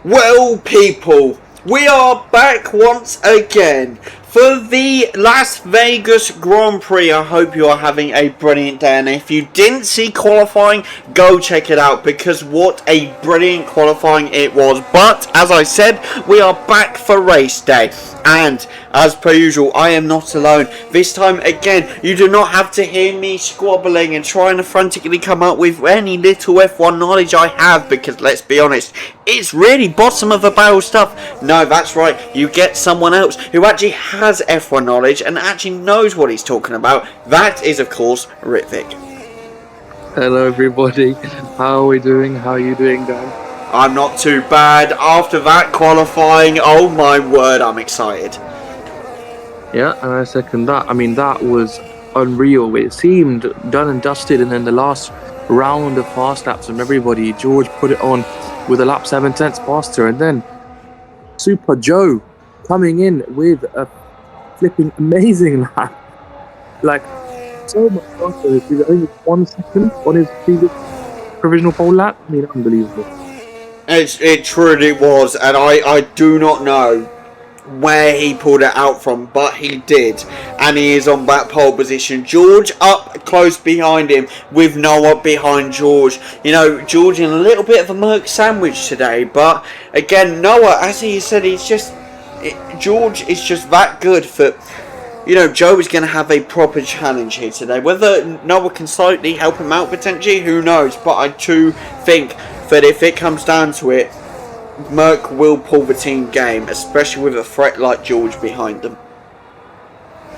Well, people, we are back once again for the Las Vegas Grand Prix. I hope you are having a brilliant day, and if you didn't see qualifying, go check it out, because what a brilliant qualifying it was. But as I said, we are back for race day, and as per usual, I am not alone. This time again, you do not have to hear me squabbling and trying to frantically come up with any little F1 knowledge I have, because let's be honest, it's really bottom of the barrel stuff. No, that's right, you get someone else who actually has F1 knowledge and actually knows what he's talking about. That is, of course, Ritvik. Hello everybody, how are we doing? How are you doing, Dan? I'm not too bad. After that qualifying, oh my word, I'm excited. Yeah, and I second that. I mean, that was unreal. It seemed done and dusted, and then the last round of fast laps from everybody, George put it on with a lap 7 tenths faster, and then Super Joe coming in with a flipping amazing lap. Like, so much faster. He's only 1 second on his previous provisional pole lap. I mean, unbelievable. It truly was, and I do not know where he pulled it out from, but he did, and he is on that pole position. George up close behind him, with Noah behind George. You know, George in a little bit of a Merc sandwich today, but again, Noah, as he said, George is just that good for, you know, Joe is going to have a proper challenge here today. Whether Noah can slightly help him out potentially, who knows, but I do think that if it comes down to it, Merc will pull the team game, especially with a threat like George behind them.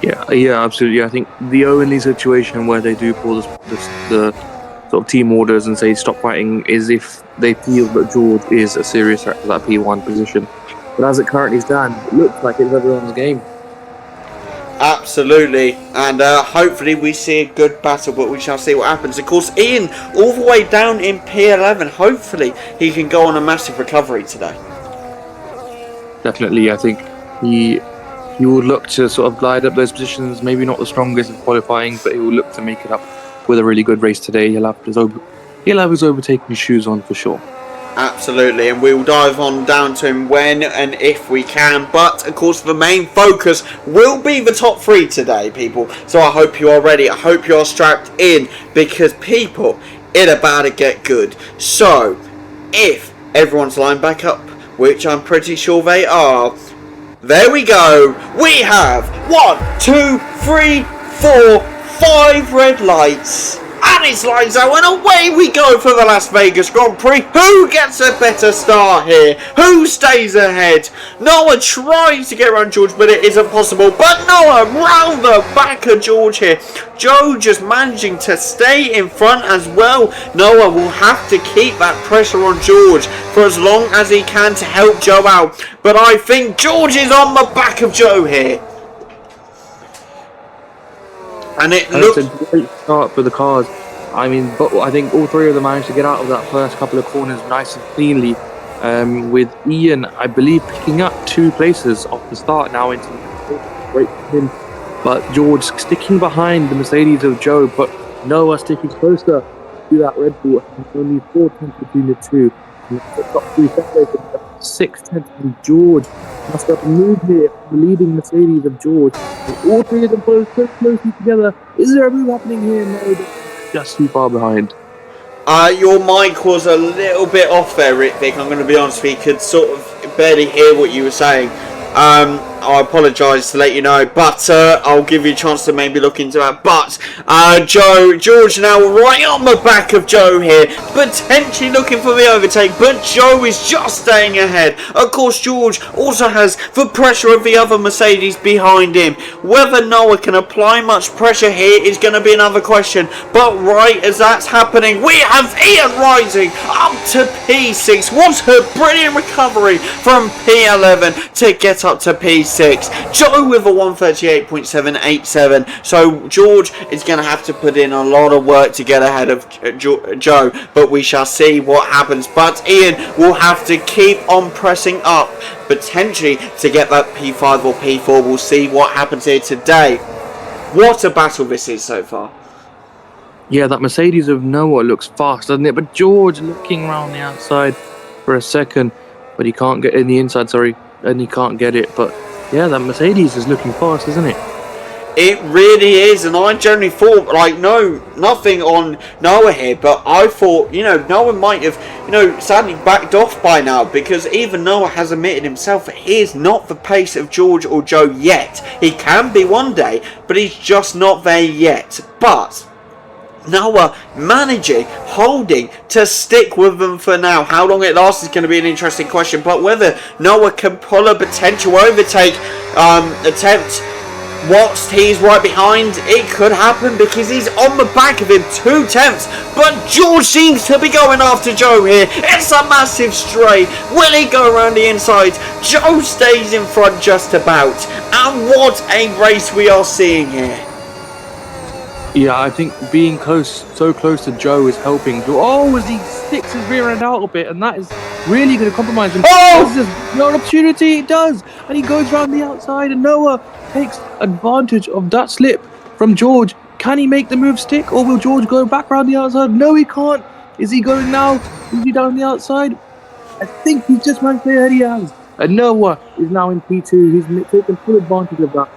Yeah, absolutely. I think the only situation where they do pull the sort of team orders and say stop fighting is if they feel that George is a serious threat to that P1 position. But as it currently stands, it looks like it's everyone's game. Absolutely, and hopefully we see a good battle, but we shall see what happens. Of course, Ian, all the way down in P11, hopefully he can go on a massive recovery today. Definitely, I think he will look to sort of glide up those positions, maybe not the strongest in qualifying, but he will look to make it up with a really good race today. He'll have his overtaking shoes on for sure. Absolutely, and we'll dive on down to him when and if we can, but of course the main focus will be the top 3 today, people, so I hope you are ready, I hope you are strapped in, because people, it's about to get good. So if everyone's lined back up, which I'm pretty sure they are, there we go. We have 1, 2, 3, 4, 5 red lights. And it's lights out, and away we go for the Las Vegas Grand Prix. Who gets a better start here? Who stays ahead? Noah tries to get around George, but it isn't possible. But Noah round the back of George here. Joe just managing to stay in front as well. Noah will have to keep that pressure on George for as long as he can to help Joe out. But I think George is on the back of Joe here. And it looks a great start for the cars. I mean, but I think all 3 of them managed to get out of that first couple of corners nice and cleanly. With Ian, I believe, picking up 2 places off the start now into the great for him. But George sticking behind the Mercedes of Joe, but Noah sticking closer to that Red Bull. Only 4 tenths between the two. And the top 3 separated 6 tenths from George. Must have moved here, the leading Mercedes of George. And all 3 of them both so closely together. Is there a move happening here? No, just too far behind. Your mic was a little bit off there, Ritvik. I'm going to be honest, we could sort of barely hear what you were saying. I apologise to let you know, but I'll give you a chance to maybe look into that. But George now right on the back of Joe here, potentially looking for the overtake, but Joe is just staying ahead. Of course, George also has the pressure of the other Mercedes behind him. Whether Noah can apply much pressure here is going to be another question. But right as that's happening, we have Ian rising up to P6. What a brilliant recovery from P11 to get up to P6. Joe with a 138.787. So George is going to have to put in a lot of work to get ahead of Joe, but we shall see what happens. But Ian will have to keep on pressing up, potentially to get that P5 or P4. We'll see what happens here today. What a battle this is so far. Yeah, that Mercedes of Noah looks fast, doesn't it? But George looking around the outside for a second. but he can't get in the inside, and he can't get it. But yeah, that Mercedes is looking fast, isn't it? It really is, and I generally thought, like, no, nothing on Noah here, but I thought, Noah might have, sadly backed off by now, because even Noah has admitted himself that he is not the pace of George or Joe yet. He can be one day, but he's just not there yet. But Noah managing, holding to stick with them for now. How long it lasts is going to be an interesting question, but whether Noah can pull a potential overtake attempt whilst he's right behind, it could happen because he's on the back of him 2 tenths. But George seems to be going after Joe here. It's a massive stray. Will he go around the inside? Joe stays in front just about. And what a race we are seeing here. Yeah, I think being so close to Joe is helping. Oh, as he sticks his rear end out a bit, and that is really going to compromise him. Oh! This is no opportunity, it does. And he goes around the outside, and Noah takes advantage of that slip from George. Can he make the move stick, or will George go back around the outside? No, he can't. Is he going now? Is he down the outside? I think he's just managed to ahead he has. And Noah is now in P2. He's taken full advantage of that.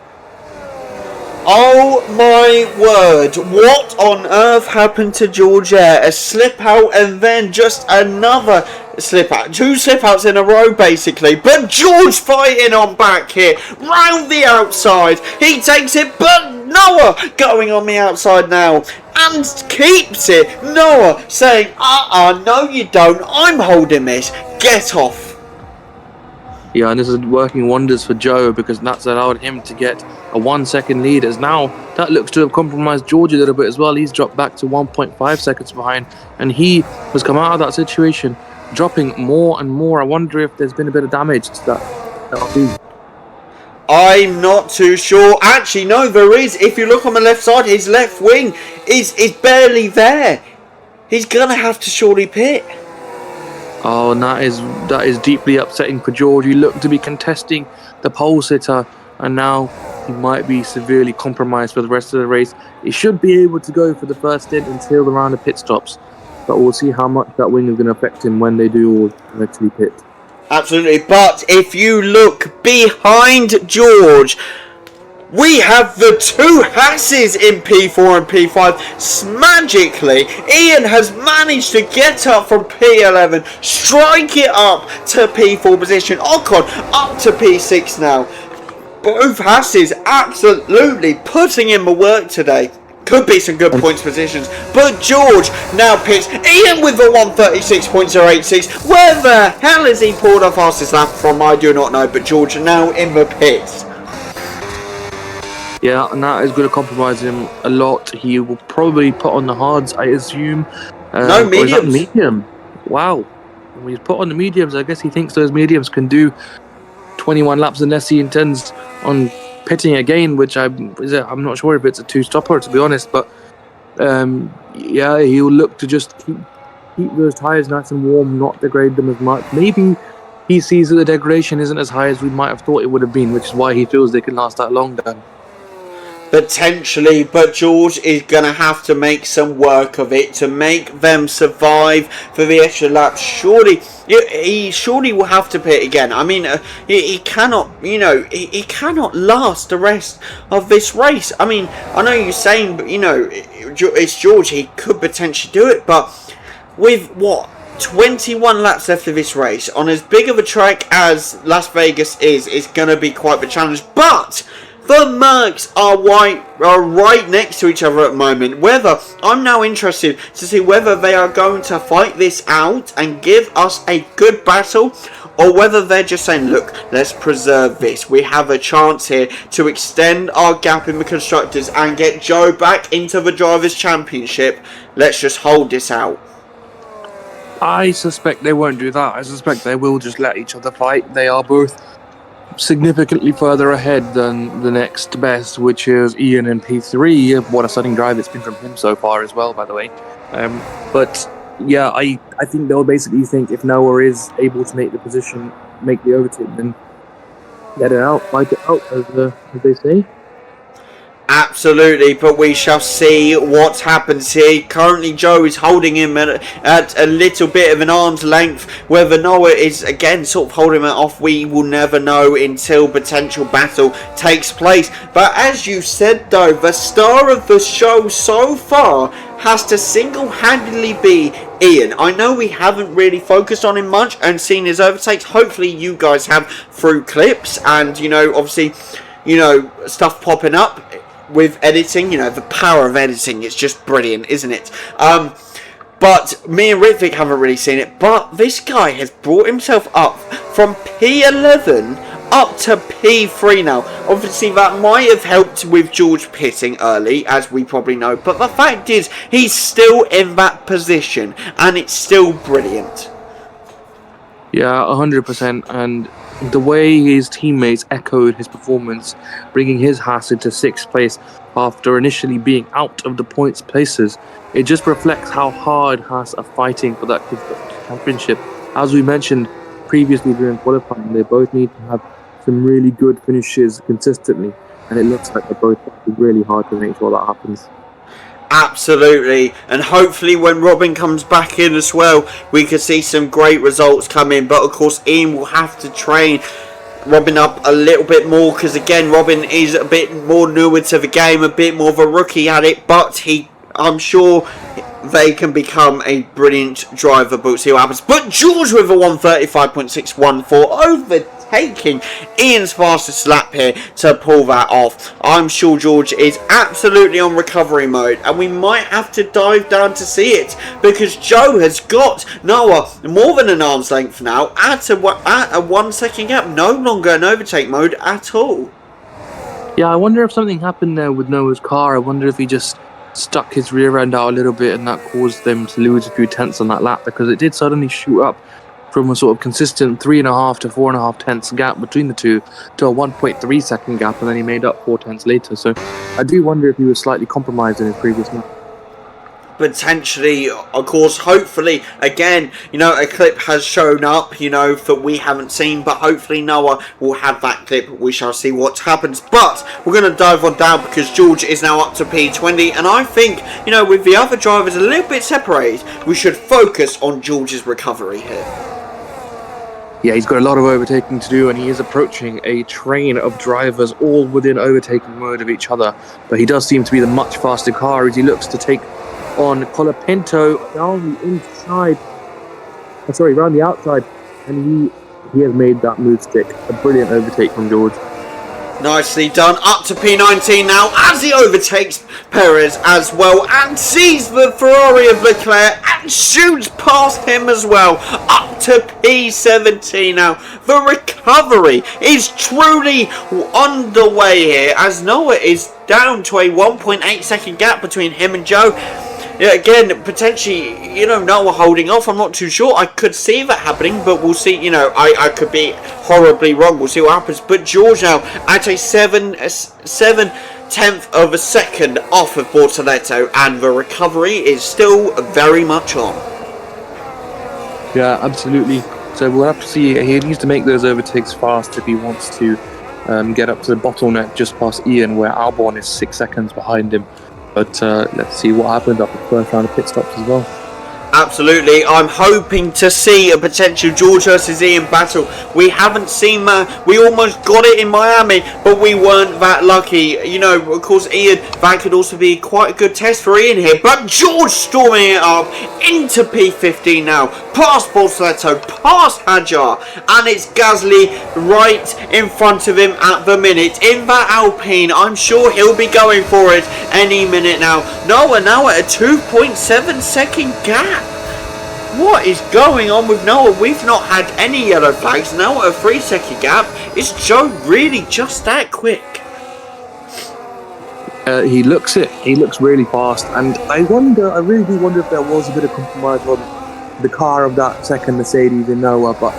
Oh my word, what on earth happened to George there? A slip out and then just another slip out. 2 slip outs in a row basically, but George fighting on back here, round the outside. He takes it, but Noah going on the outside now and keeps it. Noah saying, no you don't, I'm holding this, get off. Yeah, and this is working wonders for Joe because that's allowed him to get a 1 second lead, as now that looks to have compromised George a little bit as well. He's dropped back to 1.5 seconds behind, and he has come out of that situation dropping more and more. I wonder if there's been a bit of damage to that. I'm not too sure. Actually, no, there is. If you look on the left side, his left wing is barely there. He's going to have to surely pit. Oh, and that is deeply upsetting for George. He looked to be contesting the pole sitter, and now he might be severely compromised for the rest of the race. He should be able to go for the first stint until the round of pit stops, but we'll see how much that wing is going to affect him when they do all eventually pit. Absolutely, but if you look behind George, we have the 2 Haases in P4 and P5. Magically, Ian has managed to get up from P11, strike it up to P4 position. Ocon up to P6 now. Both Haases absolutely putting in the work today. Could be some good points positions, but George now pits. Ian with the 136.086. Where the hell is he pulled a fastest lap from? I do not know, but George now in the pits. Yeah, and that is going to compromise him a lot. He will probably put on the hards, I assume. No, mediums. Or is that medium? Wow. When he's put on the mediums, I guess he thinks those mediums can do 21 laps unless he intends on pitting again, which I'm not sure if it's a 2-stopper, to be honest. But yeah, he'll look to just keep those tyres nice and warm, not degrade them as much. Maybe he sees that the degradation isn't as high as we might have thought it would have been, which is why he feels they can last that long then. Potentially, but George is going to have to make some work of it to make them survive for the extra laps. Surely, he surely will have to pit again. I mean, he cannot, he cannot last the rest of this race. I mean, I know you're saying, but, it's George, he could potentially do it, but with, 21 laps left of this race, on as big of a track as Las Vegas is, it's going to be quite the challenge, but the Mercs are right next to each other at the moment. I'm now interested to see whether they are going to fight this out and give us a good battle, or whether they're just saying, look, let's preserve this. We have a chance here to extend our gap in the Constructors and get Joe back into the Drivers' Championship. Let's just hold this out. I suspect they won't do that. I suspect they will just let each other fight. They are both significantly further ahead than the next best, which is Ian in P3. What a stunning drive it's been from him so far as well, by the way. But yeah, I think they'll basically think if Noah is able to make the position, make the overtake, then let it out, fight it out, as they say. Absolutely, but we shall see what happens here. Currently, Joe is holding him at a little bit of an arm's length. Whether Noah is, again, sort of holding it off, we will never know until potential battle takes place. But as you said, though, the star of the show so far has to single-handedly be Ian. I know we haven't really focused on him much and seen his overtakes. Hopefully, you guys have through clips and, obviously, stuff popping up with editing. The power of editing, it's just brilliant, isn't it? But me and Ritvik haven't really seen it, but this guy has brought himself up from P11 up to P3 now. Obviously that might have helped with George pitting early, as we probably know, but the fact is he's still in that position and it's still brilliant. Yeah, 100%. And the way his teammates echoed his performance, bringing his Haas into 6th place after initially being out of the points places, it just reflects how hard Haas are fighting for that championship. As we mentioned previously during qualifying, they both need to have some really good finishes consistently, and it looks like they're both working really hard to make sure that happens. Absolutely, and hopefully when Robin comes back in as well, we could see some great results come in. But of course Ian will have to train Robin up a little bit more, because again Robin is a bit more newer to the game, a bit more of a rookie at it, but I'm sure they can become a brilliant driver. But we'll see what happens. But George with a 135.614 overtaking Ian's fastest lap here to pull that off. I'm sure George is absolutely on recovery mode, and we might have to dive down to see it, because Joe has got Noah more than an arm's length now at a 1 second gap, no longer an overtake mode at all. Yeah, I wonder if something happened there with Noah's car. I wonder if he just stuck his rear end out a little bit and that caused them to lose a few tenths on that lap, because it did suddenly shoot up from a sort of consistent 3.5 to 4.5 tenths gap between the two to a 1.3 second gap, and then he made up 4 tenths later. So I do wonder if he was slightly compromised in his previous lap. Potentially, of course, hopefully, again, a clip has shown up, that we haven't seen, but hopefully Noah will have that clip. We shall see what happens, but we're going to dive on down, because George is now up to P20, and I think, with the other drivers a little bit separated, we should focus on George's recovery here. Yeah, he's got a lot of overtaking to do, and he is approaching a train of drivers all within overtaking mode of each other, but he does seem to be the much faster car as he looks to take on Colapinto around the outside, and he has made that move stick. A brilliant overtake from George. Nicely done. Up to P19 now as he overtakes Perez as well and sees the Ferrari of Leclerc and shoots past him as well. Up to P17 now. The recovery is truly underway here as Noah is down to a 1.8 second gap between him and Joe. Yeah, again, potentially, Noah holding off. I'm not too sure. I could see that happening, but we'll see. I could be horribly wrong. We'll see what happens. But George now at a 7/10 of a second off of Bortoleto, and the recovery is still very much on. Yeah, absolutely. So we'll have to see. He needs to make those overtakes fast if he wants to get up to the bottleneck just past Ian, where Albon is 6 seconds behind him. But let's see what happens after the first round of pit stops as well. Absolutely, I'm hoping to see a potential George versus Ian battle. We haven't seen we almost got it in Miami, but we weren't that lucky. Of course, Ian, that could also be quite a good test for Ian here. But George storming it up into P15 now, past Bortoleto, past Hadjar, and it's Gasly right in front of him at the minute. In that Alpine, I'm sure he'll be going for it any minute now. Noah now at a 2.7 second gap. What is going on with Noah? We've not had any yellow flags. Now at a 3 second gap. Is Joe really just that quick? He looks it. He looks really fast. And I really do wonder if there was a bit of compromise on the car of that second Mercedes in Noah. But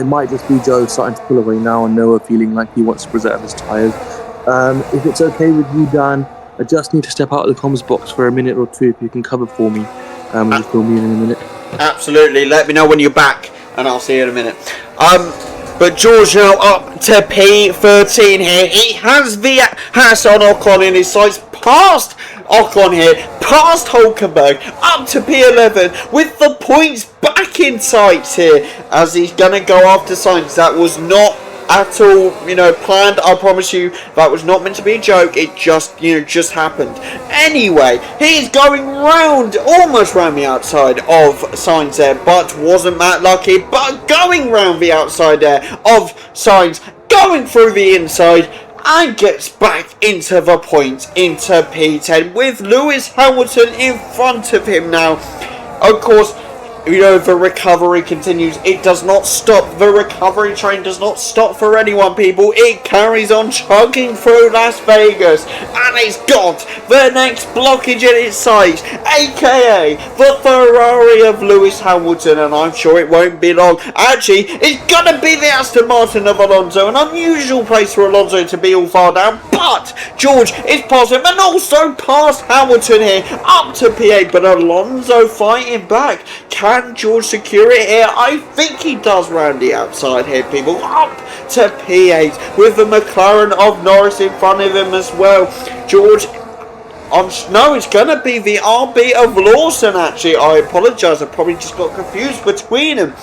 it might just be Joe starting to pull away now and Noah feeling like he wants to preserve his tyres. If it's okay with you, Dan, I just need to step out of the comms box for a minute or two if you can cover for me. Just fill me in a minute. Absolutely. Let me know when you're back, and I'll see you in a minute. But George now up to P13 here. He has the Haas on Ocon in his sights, past Ocon here, past Hulkenberg, up to P11 with the points back in sights here as he's going to go after Sainz. That was not at all, planned. I promise you, that was not meant to be a joke. It just happened. Anyway, he's going almost round the outside of Sainz there, but wasn't that lucky. But going round the outside there of Sainz, going through the inside, and gets back into the points, into P10, with Lewis Hamilton in front of him now. Of course, the recovery continues. It does not stop. The recovery train does not stop for anyone, people. It carries on chugging through Las Vegas, and it's got the next blockage in its sight, aka the Ferrari of Lewis Hamilton, and I'm sure it won't be long. Actually, it's gonna be the Aston Martin of Alonso, an unusual place for Alonso to be all far down, but George is past him, and also past Hamilton here, up to P8, but Alonso fighting back. Can George secure it here? I think he does round the outside here, people. Up to P8 with the McLaren of Norris in front of him as well. George, no, it's going to be the RB of Lawson, actually. I apologise, I probably just got confused between them.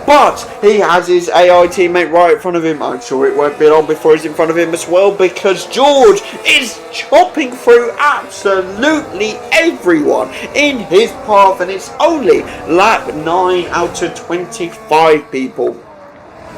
But he has his AI teammate right in front of him. I'm sure it won't be long before he's in front of him as well, because George is chopping through absolutely everyone in his path, and it's only lap 9 out of 25, people.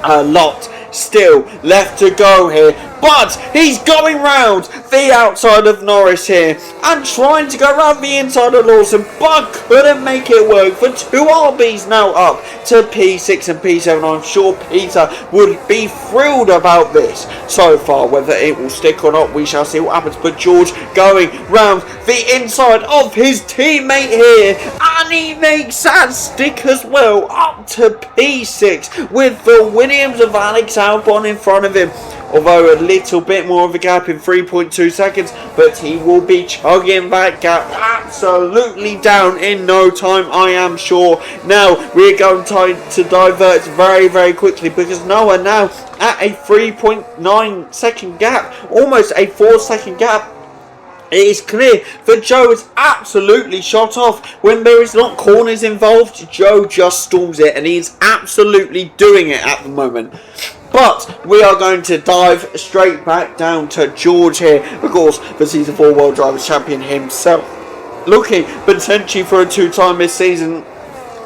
A lot still left to go here, but he's going round the outside of Norris here and trying to go round the inside of Lawson, but couldn't make it work for 2 RBs now up to P6 and P7. I'm sure Peter would be thrilled about this so far. Whether it will stick or not, we shall see what happens. But George going round the inside of his teammate here, and he makes that stick as well, up to P6 with the Williams of Alex Albon in front of him. Although a little bit more of a gap in 3.2 seconds, but he will be chugging that gap absolutely down in no time, I am sure. Now we're going to divert very, very quickly, because Noah now at a 3.9 second gap, almost a 4-second gap. It is clear that Joe is absolutely shot off. When there is not corners involved, Joe just storms it, and he's absolutely doing it at the moment. But we are going to dive straight back down to George here. Of course, the Season 4 World Drivers Champion himself, looking potentially for a 2-time this season.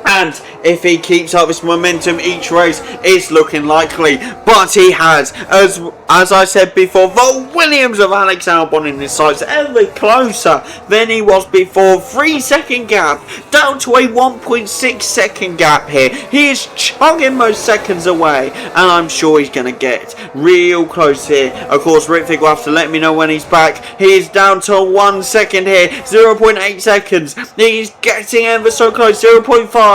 And if he keeps up this momentum, each race is looking likely. But he has, as I said before, the Williams of Alex Albon in his sights, ever closer than he was before. 3-second gap down to a 1.6 second gap here. He is chugging most seconds away, and I'm sure he's going to get real close here. Of course, Ritvig will have to let me know when he's back. He is down to 1 second here, 0.8 seconds. He's getting ever so close, 0.5.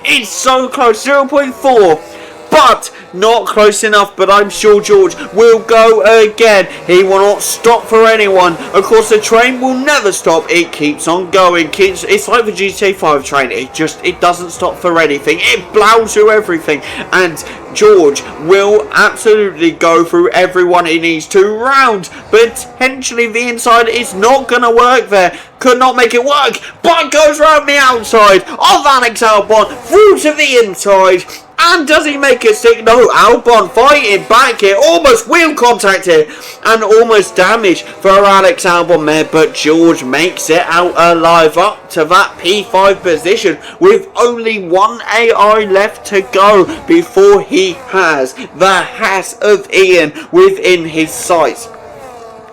It's so close, 0.4. But not close enough. But I'm sure George will go again. He will not stop for anyone. Of course, the train will never stop. It keeps on going. It's like the GTA 5 train. It doesn't stop for anything. It plows through everything. And George will absolutely go through everyone he needs to round. Potentially the inside is not going to work there. Could not make it work, but goes round the outside of Alex Albon through to the inside. And does he make it stick? No, Albon fighting back here. Almost wheel contact here. And almost damage for Alex Albon there. But George makes it out alive up to that P5 position with only 1 AI left to go before he has the Haas of Ian within his sights.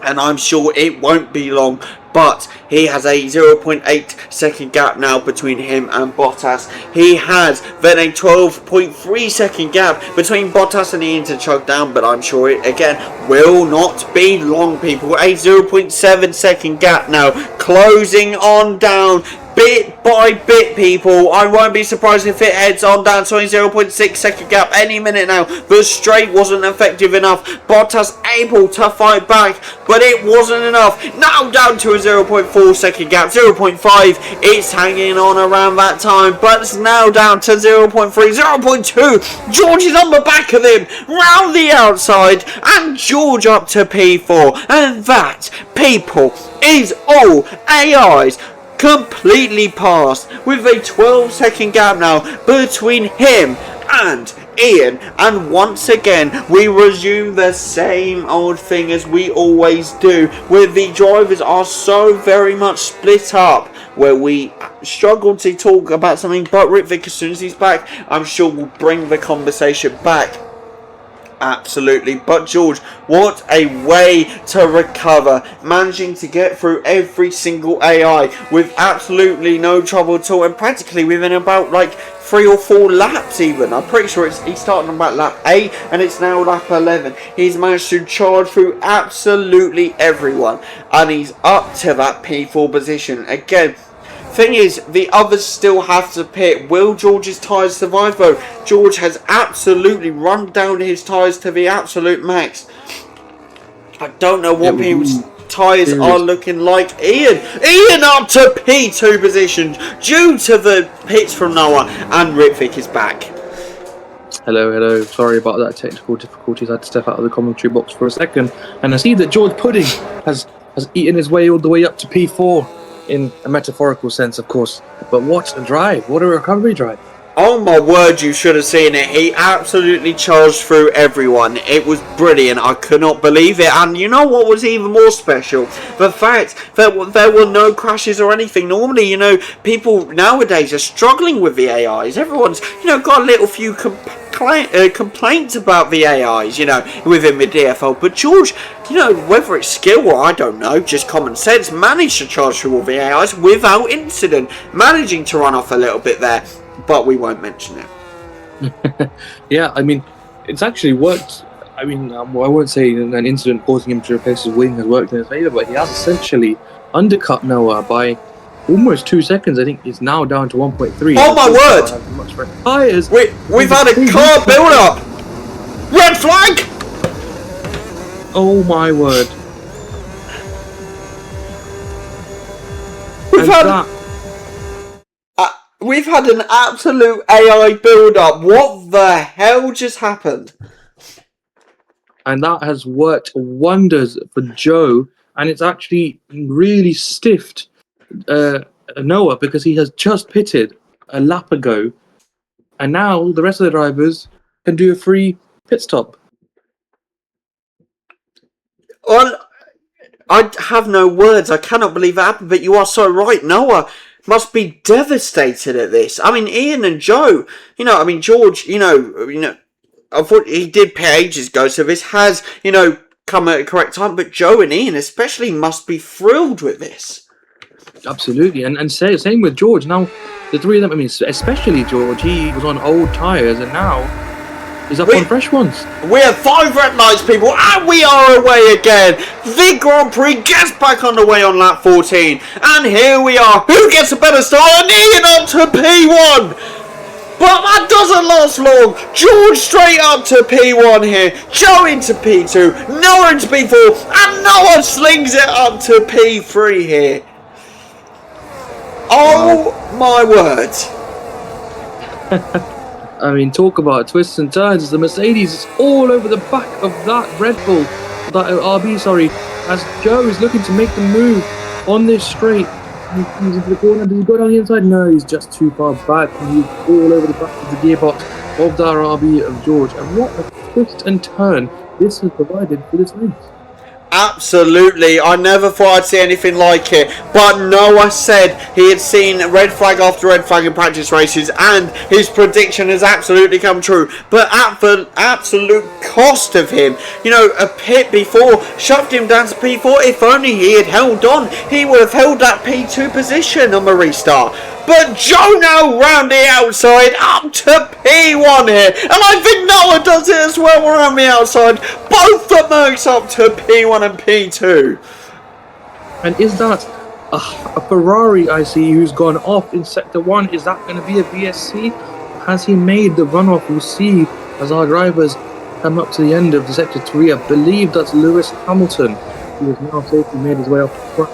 And I'm sure it won't be long. But he has a 0.8 second gap now between him and Bottas. He has then a 12.3 second gap between Bottas and Ian to chug down. But I'm sure it again will not be long, people. A 0.7 second gap now, closing on down bit by bit, people. I won't be surprised if it heads on down to a 0.6 second gap any minute now. The straight wasn't effective enough. Bottas able to fight back, but it wasn't enough. Now down to a 0.4 second gap, 0.5. It's hanging on around that time, but it's now down to 0.3, 0.2. George is on the back of him, round the outside, and George up to P4. And that, people, is all AIs completely passed, with a 12-second gap now between him and Ian, and once again we resume the same old thing as we always do, where the drivers are so very much split up, where we struggle to talk about something, but Ritvik, as soon as he's back, I'm sure will bring the conversation back. Absolutely. But George, what a way to recover, managing to get through every single AI with absolutely no trouble at all, and practically within about like 3 or 4 laps even. I'm pretty sure he's starting on about lap 8 and it's now lap 11. He's managed to charge through absolutely everyone, and he's up to that P4 position again. Thing is, the others still have to pit. Will George's tyres survive though? George has absolutely run down his tyres to the absolute max. I don't know what people's tyres are looking like. Ian up to P2 position due to the pits from Noah, and Ritvik is back. Hello. Sorry about that technical difficulties. I had to step out of the commentary box for a second, and I see that George Pudding has eaten his way all the way up to P4. In a metaphorical sense, of course. But what a drive. What a recovery drive. Oh my word, you should have seen it. He absolutely charged through everyone. It was brilliant. I could not believe it. And you know what was even more special? The fact that there were no crashes or anything. Normally, you know, people nowadays are struggling with the AIs. Everyone's, you know, got a little few complaints about the AIs, you know, within the DFL. But George, you know, whether it's skill or I don't know, just common sense, managed to charge through all the AIs without incident, managing to run off a little bit there, but we won't mention it. Yeah, I mean, it's actually worked. I mean, I won't say an incident causing him to replace his wing has worked in his favour, but he has essentially undercut Noah by almost 2 seconds. I think he's now down to 1.3. Oh my word! Tires. We've had a car build up! Red flag! Oh my word. We've had an absolute AI build up. What the hell just happened? And that has worked wonders for Joe, and it's actually really stiffed Noah, because he has just pitted a lap ago, and now the rest of the drivers can do a free pit stop. I have no words. I cannot believe that happened, but you are so right. Noah must be devastated at this. I mean, Ian and Joe, you know, I mean, George, you know, I thought he did pay ages ago, so this has, you know, come at a correct time, but Joe and Ian especially must be thrilled with this. Absolutely, and same with George. Now, the three of them, I mean, especially George, he was on old tyres, and now he's up on fresh ones. We have 5 red lights, people, and we are away again. The Grand Prix gets back underway on lap 14, and here we are. Who gets a better start? And Ian up to P1. But that doesn't last long. George straight up to P1 here. Joe into P2. Noah into P4. And Noah slings it up to P3 here. Oh my word. I mean, talk about twists and turns. The Mercedes is all over the back of that Redbull. That RB, sorry. As Joe is looking to make the move on this straight. He's into the corner. Does he go down the inside? No, he's just too far back. He's all over the back of the gearbox of that RB of George. And what a twist and turn this has provided for this race. Absolutely, I never thought I'd see anything like it, but Noah said he had seen red flag after red flag in practice races, and his prediction has absolutely come true, but at the absolute cost of him. You know, a pit before shoved him down to P4. If only he had held on, he would have held that P2 position on the restart. But Joe now round the outside up to P1 here. And I think Noah does it as well around the outside. Both the Mercs up to P1 and P2. And is that a Ferrari I see who's gone off in sector 1. Is that going to be a VSC? Has he made the runoff? We'll see as our drivers come up to the end of the sector 3. I believe that's Lewis Hamilton, who has now safely made his way up the front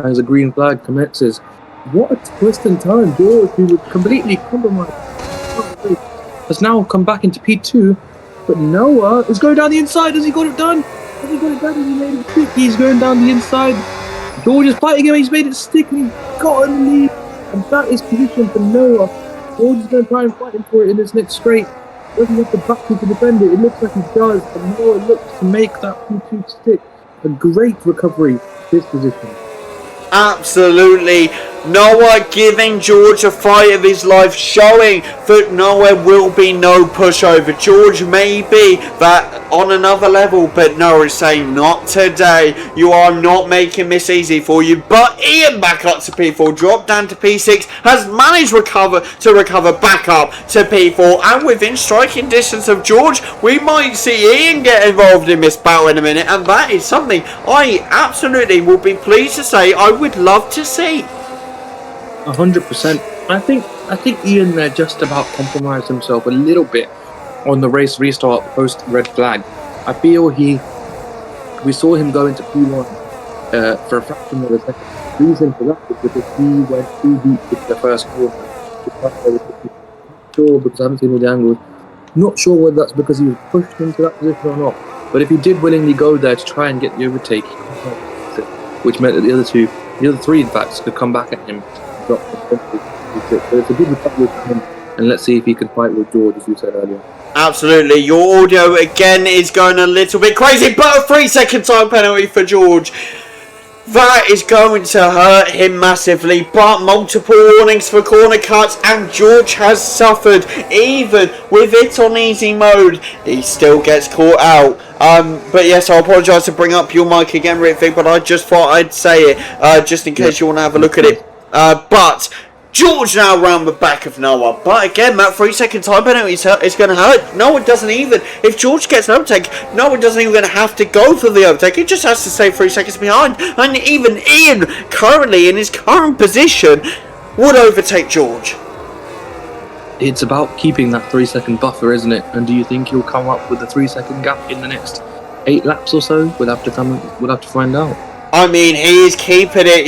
as the green flag commences. What a twist and turn. George, who would completely compromise, has now come back into P2, but Noah is going down the inside. Has he got it done? Has he got it done? Has he made it stick? He's going down the inside. George is fighting him. He's made it stick and he's got in the lead. And that is position for Noah. George is going to try and fight him for it in this next straight. Does he have the backing to defend it? It looks like he does. And Noah looks to make that P2 stick. A great recovery to this position. Absolutely. Noah giving George a fight of his life, showing that Noah will be no pushover. George may be that on another level, but Noah is saying not today. You are not making this easy for you. But Ian back up to P4, dropped down to P6, has managed to recover back up to P4, and within striking distance of George, we might see Ian get involved in this battle in a minute, and that is something I absolutely will be pleased to say I would love to see. 100%. I think Ian there just about compromised himself a little bit on the race restart post red flag. I feel we saw him go into P1 for a fraction of a second. The reason for that was because he went too deep into the first corner. Not sure, because I haven't seen all the angles. Not sure whether that's because he was pushed into that position or not. But if he did willingly go there to try and get the overtake, which meant that the other three in fact could come back at him. So it's a good recovery for him, and let's see if he can fight with George, as you said earlier. Absolutely. Your audio again is going a little bit crazy, but a 3-second time penalty for George. That is going to hurt him massively, but multiple warnings for corner cuts, and George has suffered. Even with it on easy mode, he still gets caught out. But yes, I apologise to bring up your mic again, Ritvig, but I just thought I'd say it, just in case you want to have a look at it. But George now round the back of Noah. But again, that 3-second time penalty is going to hurt. Noah doesn't even, if George gets an overtake, Noah doesn't even have to go for the overtake. He just has to stay 3 seconds behind. And even Ian, currently in his current position, would overtake George. It's about keeping that 3-second buffer, isn't it? And do you think he'll come up with a 3-second gap in the next 8 laps or so? We'll have to find out. I mean, he is keeping it,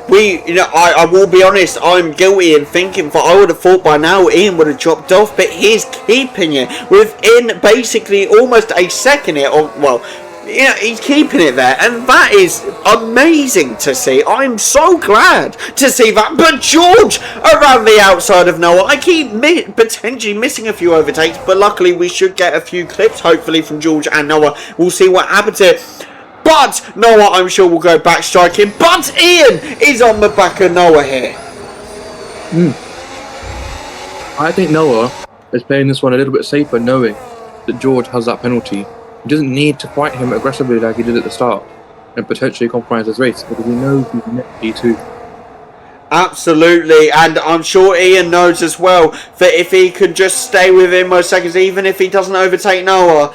I will be honest, I'm guilty in thinking, for I would have thought by now Ian would have dropped off, but he's keeping it within basically almost a second he's keeping it there, and that is amazing to see. I'm so glad to see that. But George around the outside of Noah, I keep potentially missing a few overtakes, but luckily we should get a few clips, hopefully, from George and Noah. We'll see what happens here. But Noah, I'm sure, will go back striking. But Ian is on the back of Noah here. I think Noah is playing this one a little bit safer, knowing that George has that penalty. He doesn't need to fight him aggressively like he did at the start and potentially compromise his race, because he knows he's next P2. Absolutely, and I'm sure Ian knows as well that if he could just stay within most seconds, even if he doesn't overtake Noah,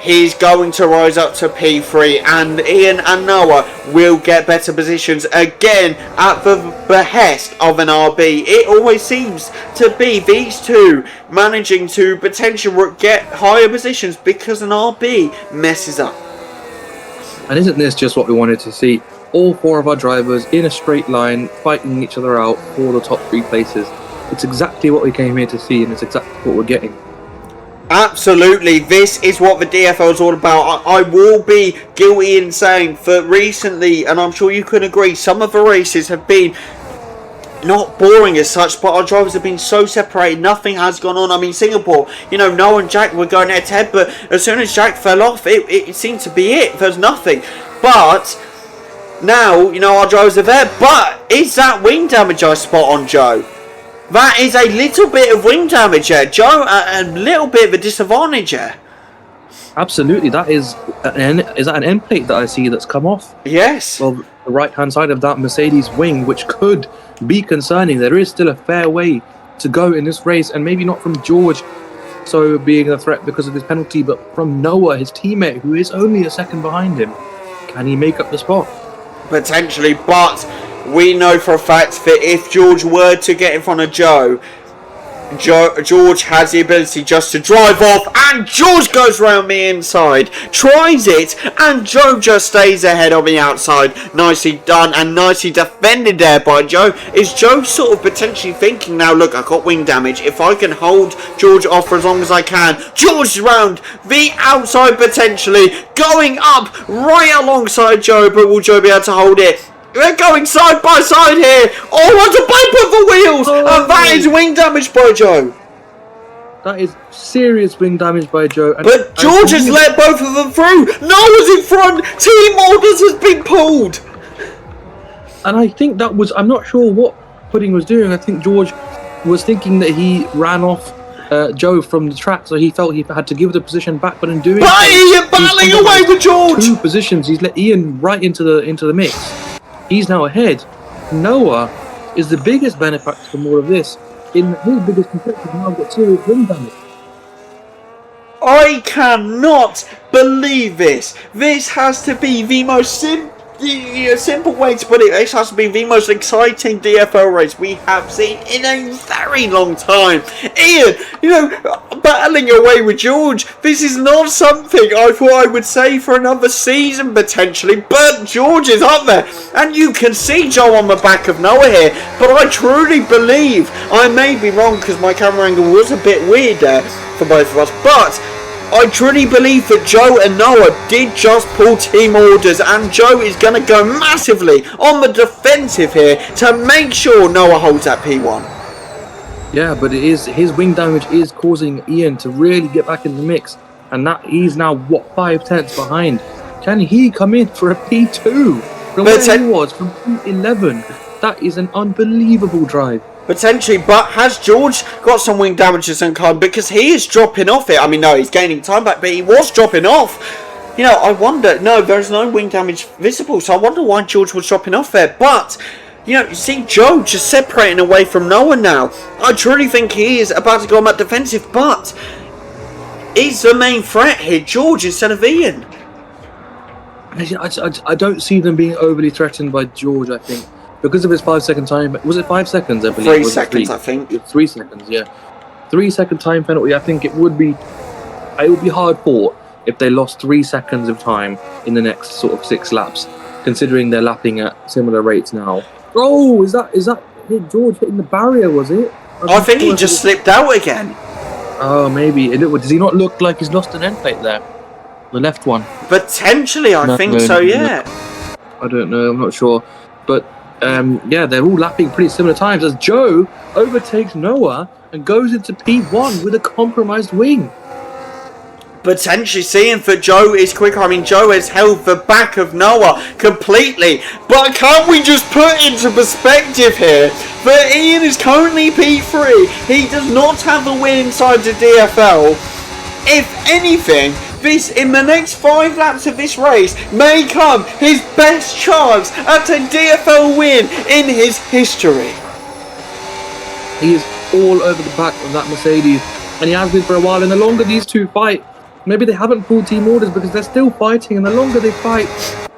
he's going to rise up to P3, and Ian and Noah will get better positions again at the behest of an RB. It always seems to be these two managing to potentially get higher positions because an RB messes up. And isn't this just what we wanted to see? All 4 of our drivers in a straight line fighting each other out for the top 3 places. It's exactly what we came here to see, and it's exactly what we're getting. Absolutely, this is what the DFL is all about. I will be guilty in saying that recently, and I'm sure you can agree, some of the races have been not boring as such, but our drivers have been so separated, nothing has gone on. I mean, Singapore, Noah and Jack were going head to head, but as soon as Jack fell off, it seemed to be it. There's nothing. But now, our drivers are there. But is that wing damage I spot on, Joe? That is a little bit of wing damage there, Joe. A little bit of a disadvantage there. Absolutely, that is that an end plate that I see that's come off? Yes. Well, the right-hand side of that Mercedes wing, which could be concerning. There is still a fair way to go in this race, and maybe not from George so being a threat because of his penalty, but from Noah, his teammate, who is only a second behind him. Can he make up the spot? Potentially, but we know for a fact that if George were to get in front of George has the ability just to drive off, and George goes round the inside, tries it, and Joe just stays ahead on the outside. Nicely done and nicely defended there by Joe. Is Joe sort of potentially thinking now, look, I've got wing damage, if I can hold George off for as long as I can. George round the outside potentially, going up right alongside Joe, but will Joe be able to hold it? They're going side by side here. Oh, what a bump of the wheels! And that is wing damage by Joe. That is serious wing damage by Joe. But George has let both of them through. Noah's in front. Team orders has been pulled. And I think that was, I'm not sure what Pudding was doing. I think George was thinking that he ran off Joe from the track, so he felt he had to give the position back. But in doing so, Ian battling away with George. 2 positions. He's let Ian right into the mix. He's now ahead. Noah is the biggest benefactor from all of this. In his biggest competitor now got serious wing damage. I cannot believe this. This has to be the most simple way to put it. This has to be the most exciting DFL race we have seen in a very long time. Ian, battling away with George. This is not something I thought I would say for another season potentially, but George is up there, and you can see Joe on the back of Noah here. But I truly believe, I may be wrong because my camera angle was a bit weird there for both of us, but I truly believe that Joe and Noah did just pull team orders, and Joe is going to go massively on the defensive here to make sure Noah holds that P1. Yeah, but it is, his wing damage is causing Ian to really get back in the mix, and that he's now 5 tenths behind. Can he come in for a P2 from where he was from P11? That is an unbelievable drive. Potentially, but has George got some wing damage of some kind? Because he is dropping off it. I mean, no, he's gaining time back, but he was dropping off. I wonder. No, there's no wing damage visible, so I wonder why George was dropping off there. But, you see Joe just separating away from Noah now. I truly think he is about to go on that defensive, but is the main threat here George instead of Ian? I don't see them being overly threatened by George, I think. Because of his 5-second time, was it 5 seconds? I believe 3 seconds, I think. 3 seconds, yeah. 3-second time penalty. I think it would be hard fought if they lost 3 seconds of time in the next sort of 6 laps, considering they're lapping at similar rates now. Oh, is that George hitting the barrier? Was it? I think he just slipped out again. Oh, maybe. Does he not look like he's lost an end plate there? The left one. Potentially, I think so. Yeah. I don't know. I'm not sure, but. They're all lapping pretty similar times as Joe overtakes Noah and goes into P1 with a compromised wing. Potentially seeing that Joe is quicker. I mean, Joe has held the back of Noah completely. But can't we just put into perspective here that Ian is currently P3. He does not have the win inside the DFL. If anything, this in the next 5 laps of this race may come his best chance at a DFL win in his history. He is all over the back of that Mercedes, and he has been for a while. And the longer these two fight, maybe they haven't pulled team orders because they're still fighting, and the longer they fight,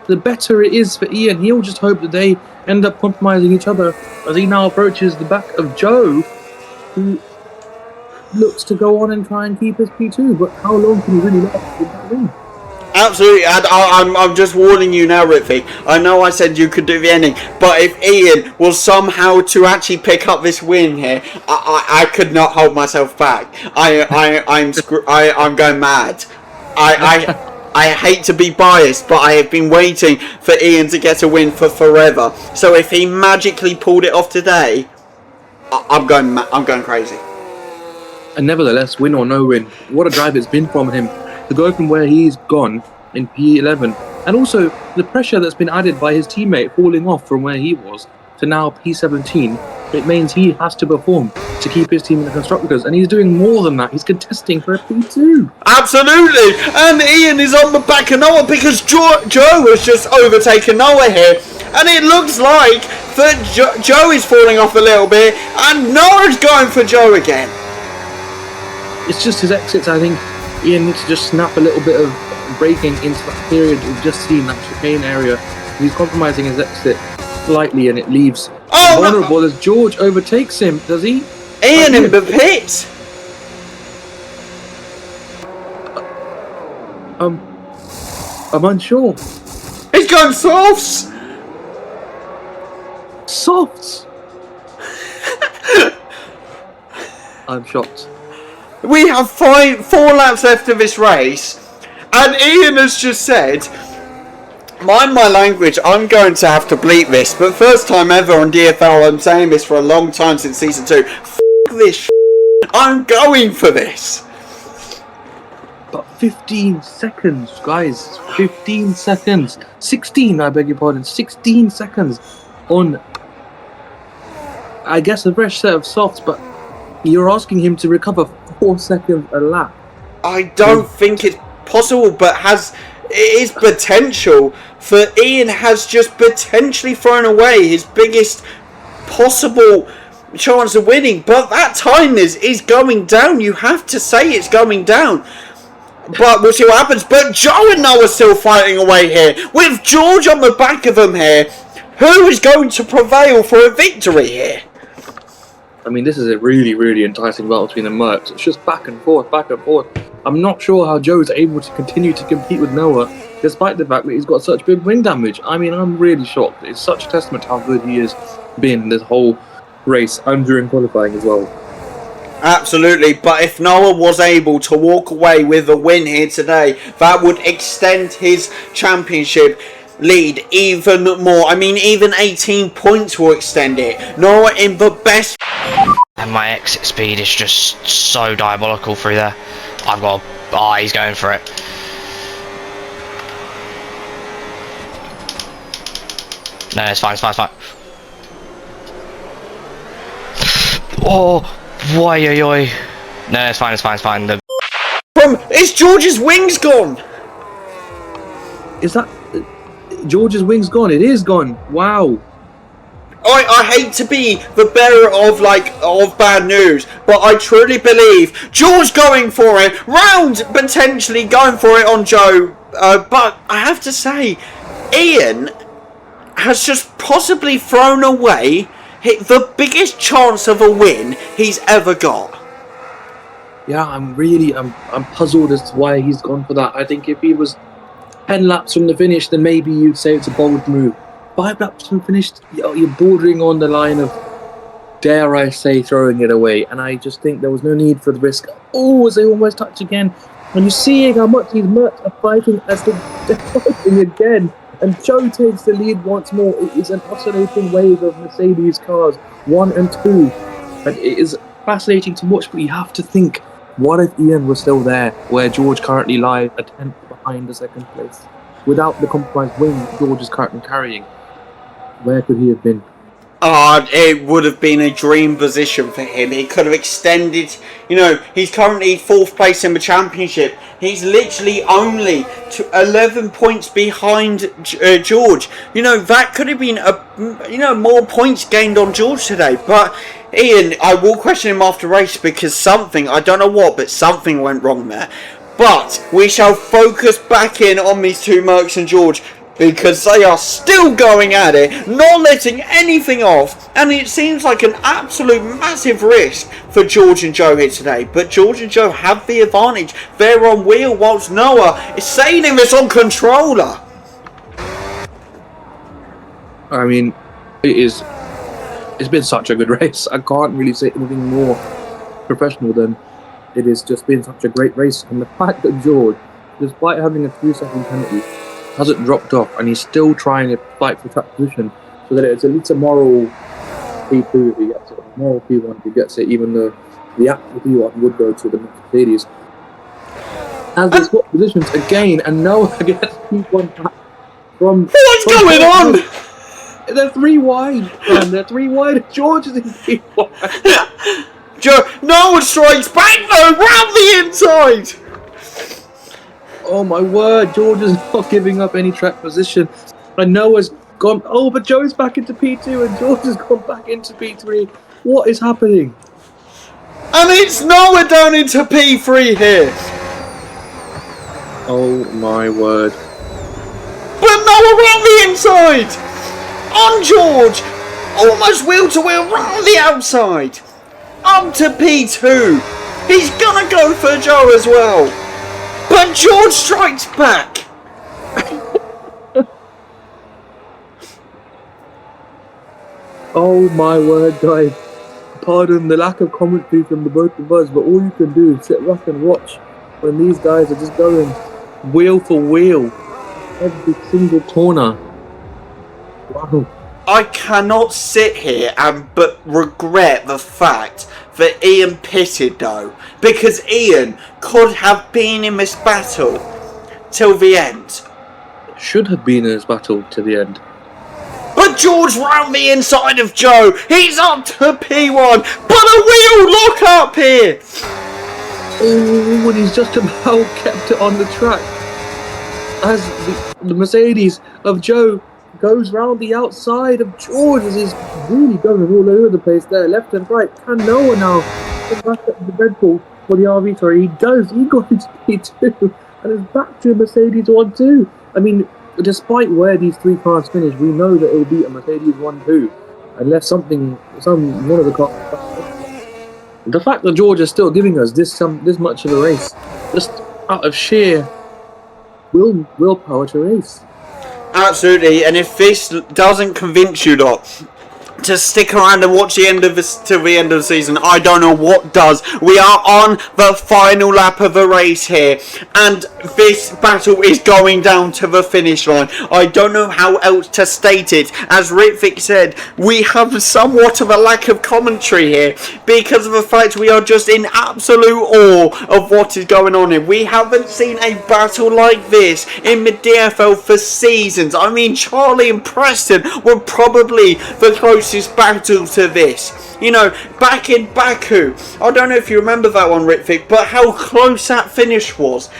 the better it is for Ian. He'll just hope that they end up compromising each other as he now approaches the back of Joe, who looks to go on and try and keep his P2, but how long can he really last with that win? Absolutely, I'm just warning you now, Ritvy. I know I said you could do the ending, but if Ian was somehow to actually pick up this win here, I could not hold myself back. I'm going mad. I hate to be biased, but I have been waiting for Ian to get a win for forever. So if he magically pulled it off today, I'm going crazy. And nevertheless, win or no win, what a drive it's been from him to go from where he's gone in P11, and also the pressure that's been added by his teammate falling off from where he was to now P17. It means he has to perform to keep his team in the Constructors, and he's doing more than that. He's contesting for a P2. Absolutely, and Ian is on the back of Noah because Joe has just overtaken Noah here, and it looks like that Joe is falling off a little bit, and Noah's going for Joe again. It's just his exits. I think Ian needs to just snap a little bit of braking into that period we've just seen, that chicane area. He's compromising his exit slightly and it leaves Oh, vulnerable as George overtakes him. Does he? Ian in the pit. I'm unsure. He's going softs. Softs. I'm shocked. We have 4 laps left of this race, and Ian has just said, mind my language, I'm going to have to bleep this, but first time ever on DFL, I'm saying this for a long time since season 2, f*** this I'm going for this. But 15 seconds, guys. 15 seconds. 16, I beg your pardon. 16 seconds on, I guess, a fresh set of softs, but you're asking him to recover 4 seconds a lap. I don't think it's possible, but it is potential. For Ian has just potentially thrown away his biggest possible chance of winning, but that time is going down. You have to say it's going down. But we'll see what happens. But Joe and Noah still fighting away here. With George on the back of them here. Who is going to prevail for a victory here? I mean, this is a really, really enticing battle between the Mercs. It's just back and forth, back and forth. I'm not sure how Joe's able to continue to compete with Noah, despite the fact that he's got such big wing damage. I mean, I'm really shocked. It's such a testament to how good he has been this whole race and during qualifying as well. Absolutely, but if Noah was able to walk away with a win here today, that would extend his championship lead even more. I mean, even 18 points will extend it. Noah in the best. And my exit speed is just so diabolical through there. I've got. Oh, he's going for it. No, it's fine, it's fine, it's fine. Oh, why, oi, oi. No, it's fine, it's fine, it's fine. Is George's wings gone? Is that George's wings gone? It is gone. Wow. I hate to be the bearer of bad news, but I truly believe George going for it, round potentially going for it on Joe, but I have to say, Ian has just possibly thrown away the biggest chance of a win he's ever got. Yeah, I'm puzzled as to why he's gone for that. I think if he was 10 laps from the finish, then maybe you'd say it's a bold move. 5 laps from finished, you're bordering on the line of, dare I say, throwing it away. And I just think there was no need for the risk. Oh, as they almost touch again. And you're seeing how much these Mercs are fighting as they're fighting again. And Joe takes the lead once more. It is an oscillating wave of Mercedes cars, 1 and 2. And it is fascinating to watch, but you have to think, what if Ian was still there, where George currently lies a tenth behind the second place? Without the compromised wing George is currently carrying, where could he have been? It would have been a dream position for him. He could have extended, he's currently 4th place in the championship. He's literally only 11 points behind George. That could have been, more points gained on George today. But Ian, I will question him after race because something, I don't know what, but something went wrong there. But we shall focus back in on these two Mercs and George, because they are still going at it, not letting anything off, and it seems like an absolute massive risk for George and Joe here today. But George and Joe have the advantage. They're on wheel whilst Noah is sailing this on controller. I mean, it's been such a good race. I can't really say anything more professional than it has just been such a great race. And the fact that George, despite having a 3-second penalty, hasn't dropped off, and he's still trying to fight for track position, so that it's at least a moral P2 if he gets it, a moral P1 if he gets it, even though the actual P1 would go to the Mercedes. As they swap positions again, and Noah gets P1 back from... What's going on? They're 3 wide, man. They're 3 wide. George is in P1. Noah strikes back though, round the inside! Oh my word, George is not giving up any track position. And Noah's gone. Oh, but Joe's back into P2 and George has gone back into P3. What is happening? And it's Noah down into P3 here. Oh my word. But Noah round the inside! on George, almost wheel to wheel round the outside, up to P2. He's gonna go for Joe as well, but George strikes back. Oh my word, guys. Pardon the lack of commentary from the both of us, but all you can do is sit back and watch when these guys are just going wheel for wheel, every single corner. Wow. I cannot sit here and but regret the fact that Ian pitted though, because Ian could have been in this battle till the end. Should have been in this battle to the end. But George round the inside of Joe. He's up to P1, but a wheel lock up here. Oh, and he's just about kept it on the track as the Mercedes of Joe goes round the outside of George as he's really going all over the place there, left and right. Can Noah now get back up the Redbull for the RV? Sorry, he does. He got into P2 and is back to Mercedes 1-2. I mean, despite where these three cars finish, we know that it'll be a Mercedes 1-2 unless one of the cars. The fact that George is still giving us this much of a race, just out of sheer willpower to race. Absolutely, and if this doesn't convince you lot to stick around and watch the end of this till the end of the season, I don't know what does. We are on the final lap of the race here, and this battle is going down to the finish line. I don't know how else to state it. As Ritvik said, we have somewhat of a lack of commentary here because of the fact we are just in absolute awe of what is going on here. We haven't seen a battle like this in the DFL for seasons. I mean, Charlie and Preston were probably the closest battle to this. You know, back in Baku, I don't know if you remember that one, Ritvik, but how close that finish was.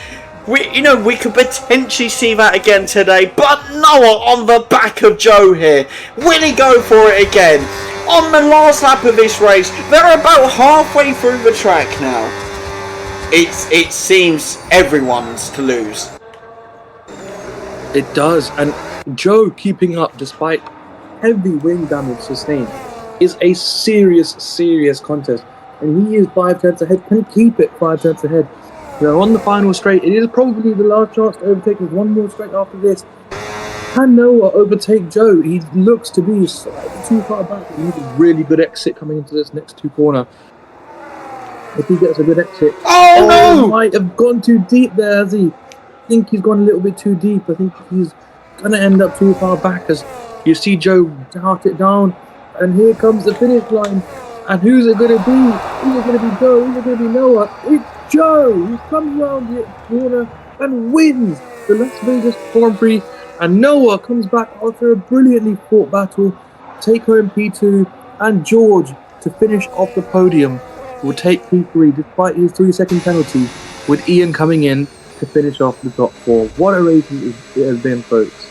We could potentially see that again today, but Noah on the back of Joe here. Will he go for it again? On the last lap of this race, they're about halfway through the track now. It seems everyone's to lose. It does, and Joe keeping up despite heavy wing damage sustained is a serious contest, and he is 5 tenths ahead. Can keep it 5 tenths ahead. They're on the final straight. It is probably the last chance to overtake with one more straight after this. Can Noah overtake Joe? He looks to be slightly too far back. He needs a really good exit coming into this next two corner. If he gets a good exit, no! He might have gone too deep there, has he? I think he's gone a little bit too deep. I think he's gonna end up too far back as you see Joe dart it down, and here comes the finish line. And who's it going to be? Is it going to be Joe? Is it going to be Noah? It's Joe! He comes around the corner and wins the Las Vegas Grand Prix. And Noah comes back after a brilliantly fought battle, take home P2, and George, to finish off the podium, will take P3 despite his 3-second penalty, with Ian coming in to finish off the top 4. What a race it has been, folks.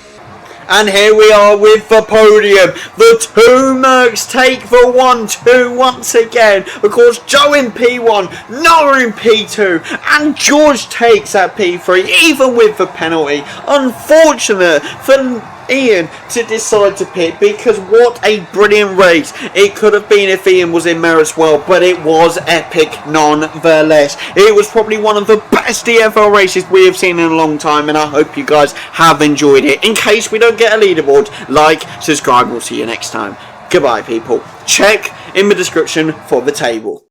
And here we are with the podium. The two Mercs take the 1-2 once again. Of course, Joe in P1, Noah in P2, and George takes that P3, even with the penalty. Unfortunate for Ian to decide to pit, because what a brilliant race it could have been if Ian was in there as well, but it was epic nonetheless. It was probably one of the best DFL races we have seen in a long time, and I hope you guys have enjoyed it. In case we don't get a leaderboard, like, subscribe, we'll see you next time. Goodbye, people. Check in the description for the table.